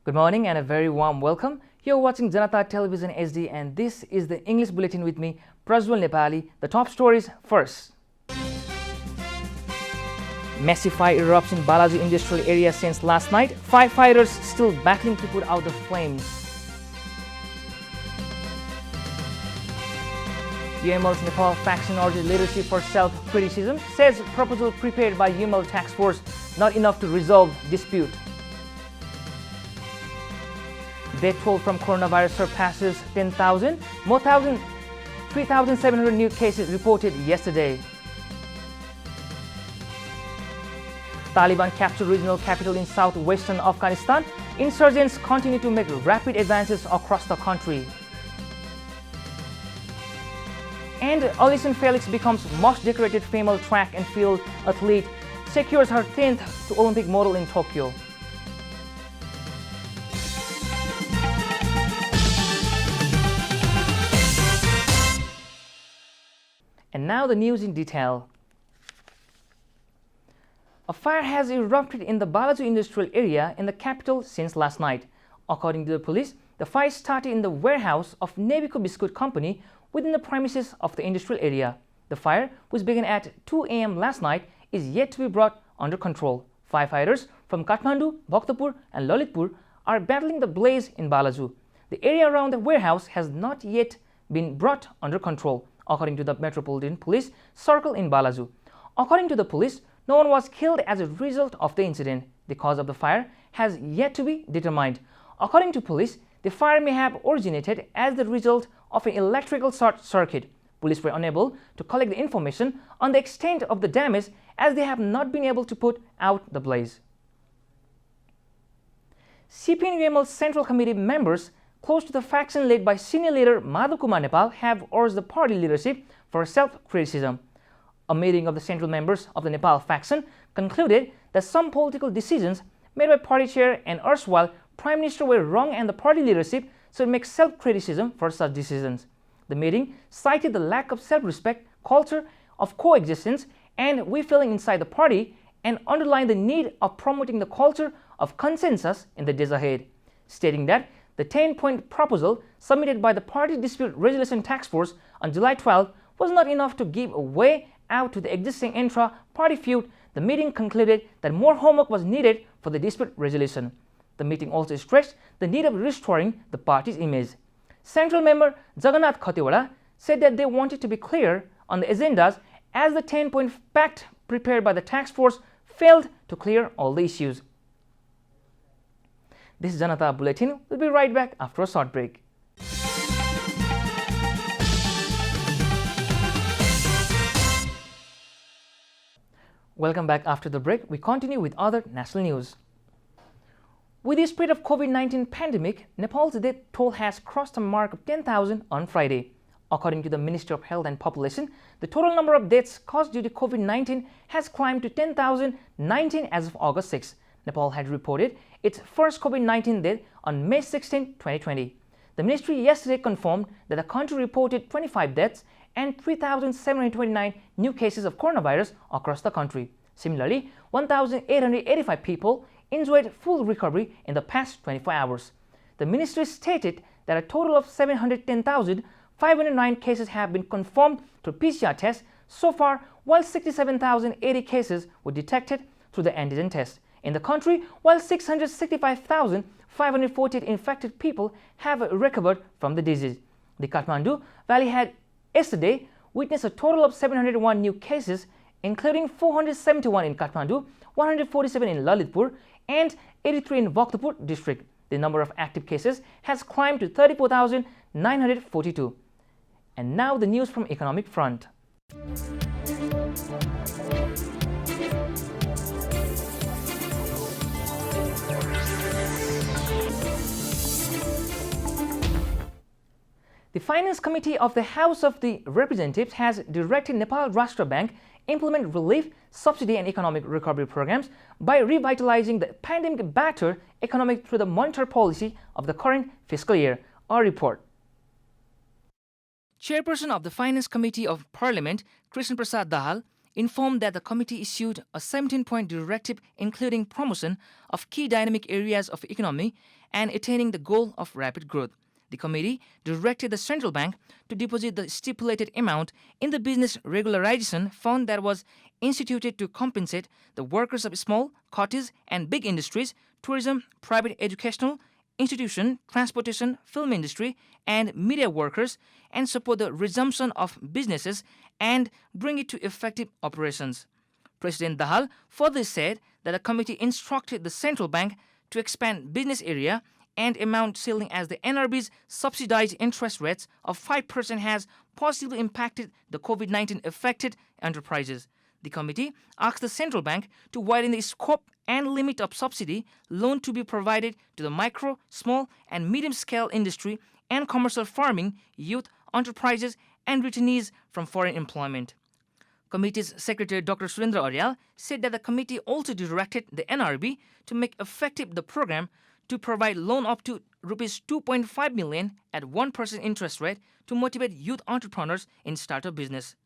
Good morning and a very warm welcome. You're watching JanataTelevision HD and this is the English Bulletin with me, Prajwal Nepali. The top stories first. Massive fire erupts in Balaji industrial area since last night. Firefighters still battling to put out the flames. UML's Nepal faction urges leadership for self-criticism, says proposal prepared by UML task force not enough to resolve dispute. Death toll from coronavirus surpasses 10,000, more 3,700 new cases reported yesterday. Taliban captured regional capital in southwestern Afghanistan. Insurgents continue to make rapid advances across the country. And Alison Felix becomes most decorated female track and field athlete, secures her 10th Olympic medal in Tokyo. And now the news in detail. A fire has erupted in the Balaji industrial area in the capital since last night. According to the police, the fire started in the warehouse of Nebico Biscuit Company within the premises of the industrial area. The fire, which began at 2 a.m. last night, is yet to be brought under control. Firefighters from Kathmandu, Bhaktapur and Lalitpur are battling the blaze in Balaju. The area around the warehouse has not yet been brought under control, according to the Metropolitan Police Circle in Balaju. According to the police, no one was killed as a result of the incident. The cause of the fire has yet to be determined. According to police, the fire may have originated as the result of an electrical short circuit. Police were unable to collect the information on the extent of the damage as they have not been able to put out the blaze. CPN-UML Central Committee members close to the faction led by senior leader Madhes Manipal have urged the party leadership for self-criticism. A meeting of the central members of the Nepal faction concluded that some political decisions made by party chair and erstwhile Prime Minister were wrong and the party leadership should make self-criticism for such decisions. The meeting cited the lack of self-respect, culture of coexistence and we-feeling inside the party and underlined the need of promoting the culture of consensus in the days ahead, stating that the 10-point proposal submitted by the Party Dispute Resolution Task Force on July 12 was not enough to give a way out to the existing intra-party feud. The meeting concluded that more homework was needed for the dispute resolution. The meeting also stressed the need of restoring the party's image. Central member Janata said that they wanted to be clear on the agendas as the 10-point pact prepared by the task force failed to clear all the issues. This is Janata Bulletin. We'll be right back after a short break. Welcome back after the break. We continue with other national news. With the spread of COVID-19 pandemic, Nepal's death toll has crossed a mark of 10,000 on Friday. According to the Ministry of Health and Population, the total number of deaths caused due to COVID-19 has climbed to 10,019 as of August 6. Nepal had reported its first COVID-19 death on May 16, 2020. The ministry yesterday confirmed that the country reported 25 deaths and 3,729 new cases of coronavirus across the country. Similarly, 1,885 people enjoyed full recovery in the past 24 hours. The ministry stated that a total of 710,509 cases have been confirmed through PCR tests so far, while 67,080 cases were detected through the antigen test. In the country, while 665,548 infected people have recovered from the disease. The Kathmandu Valley had yesterday witnessed a total of 701 new cases, including 471 in Kathmandu, 147 in Lalitpur, and 83 in Bhaktapur district. The number of active cases has climbed to 34,942. And now the news from economic front. The Finance Committee of the House of the Representatives has directed Nepal Rashtra Bank implement relief, subsidy and economic recovery programs by revitalizing the pandemic-battered economy through the monetary policy of the current fiscal year. A report. Chairperson of the Finance Committee of Parliament, Krishna Prasad Dahal, informed that the committee issued a 17-point directive including promotion of key dynamic areas of economy and attaining the goal of rapid growth. The committee directed the central bank to deposit the stipulated amount in the business regularization fund that was instituted to compensate the workers of small, cottage and big industries, tourism, private educational institution, transportation, film industry, and media workers, and support the resumption of businesses and bring it to effective operations. President Dahal further said that the committee instructed the central bank to expand business area and amount ceiling as the NRB's subsidized interest rates of 5% has positively impacted the COVID-19 affected enterprises. The committee asked the central bank to widen the scope and limit of subsidy loan to be provided to the micro, small, and medium-scale industry and commercial farming, youth, enterprises, and returnees from foreign employment. Committee's Secretary Dr. Surendra Aryal said that the committee also directed the NRB to make effective the program to provide loan up to Rs 2.5 million at 1% interest rate to motivate youth entrepreneurs in startup business.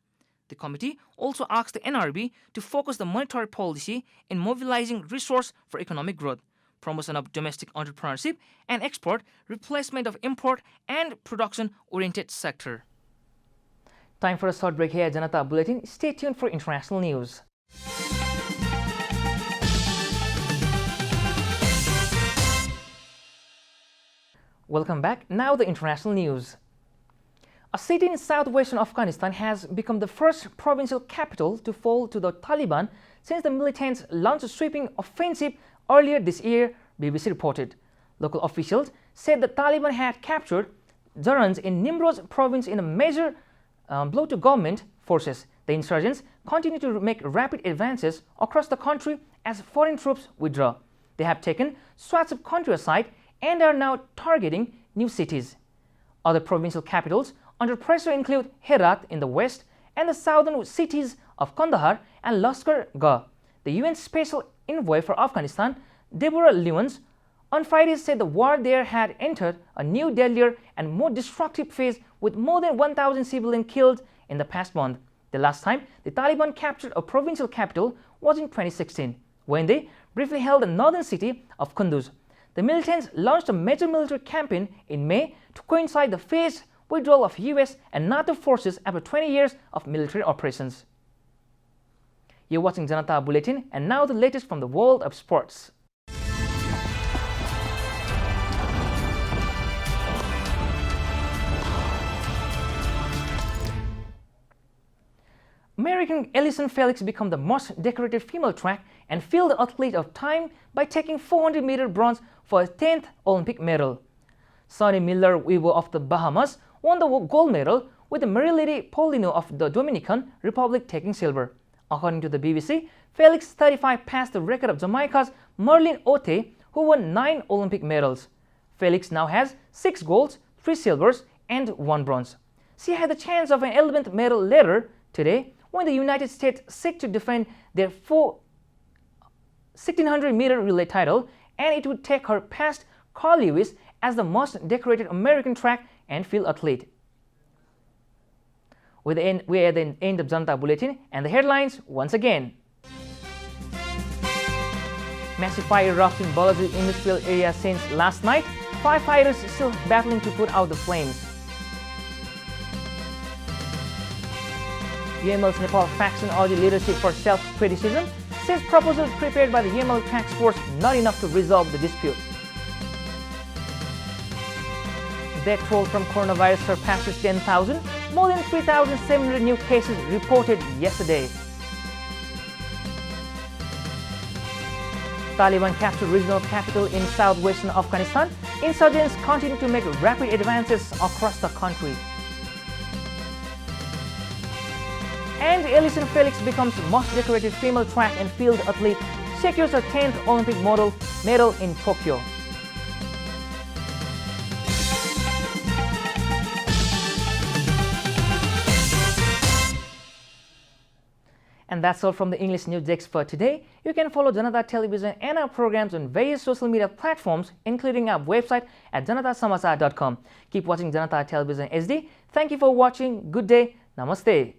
The committee also asked the NRB to focus the monetary policy in mobilizing resource for economic growth, promotion of domestic entrepreneurship and export, replacement of import and production-oriented sector. Time for a short break here at Janata Bulletin. Stay tuned for international news. Welcome back. Now the international news. A city in southwestern Afghanistan has become the first provincial capital to fall to the Taliban since the militants launched a sweeping offensive earlier this year, BBC reported. Local officials said the Taliban had captured Zarans in Nimroz province in a major blow to government forces. The insurgents continue to make rapid advances across the country as foreign troops withdraw. They have taken swaths of countryside and are now targeting new cities. Other provincial capitals under pressure include Herat in the west and the southern cities of Kandahar and Lashkar Gah. The UN Special Envoy for Afghanistan, Deborah Lyons, on Friday said the war there had entered a new, deadlier and more destructive phase with more than 1,000 civilians killed in the past month. The last time the Taliban captured a provincial capital was in 2016, when they briefly held the northern city of Kunduz. The militants launched a major military campaign in May to coincide the phased withdrawal of US and NATO forces after 20 years of military operations. You're watching Janata Bulletin, and now the latest from the world of sports. American Allison Felix became the most decorated female track and field athlete of time by taking 400-meter bronze for a 10th Olympic medal. Sonny Miller Weaver of the Bahamas won the gold medal, with the Marilady Paulino of the Dominican Republic taking silver. According to the BBC, Felix 35 passed the record of Jamaica's Merlin Ote, who won 9 Olympic medals. Felix now has 6 golds, 3 silvers, and 1 bronze. She had the chance of an 11th medal later today when the United States seek to defend their 1600-meter relay title, and it would take her past Carl Lewis as the most decorated American track and field athlete. We are at the end of Janata Bulletin, and the headlines once again. Massive fire erupts in Balaji industrial area since last night. Firefighters still battling to put out the flames. UML's Nepal faction urges leadership for self-criticism, says proposal prepared by the UML task force not enough to resolve the dispute. Death toll from coronavirus surpasses 10,000, more than 3,700 new cases reported yesterday. Taliban captured regional capital in southwestern Afghanistan. Insurgents continue to make rapid advances across the country. And Allison Felix becomes most decorated female track and field athlete, secures her 10th Olympic medal in Tokyo. And that's all from the English News Desk for today. You can follow Janata Television and our programs on various social media platforms, including our website at janatasamachar.com. Keep watching Janata Television HD. Thank you for watching. Good day. Namaste.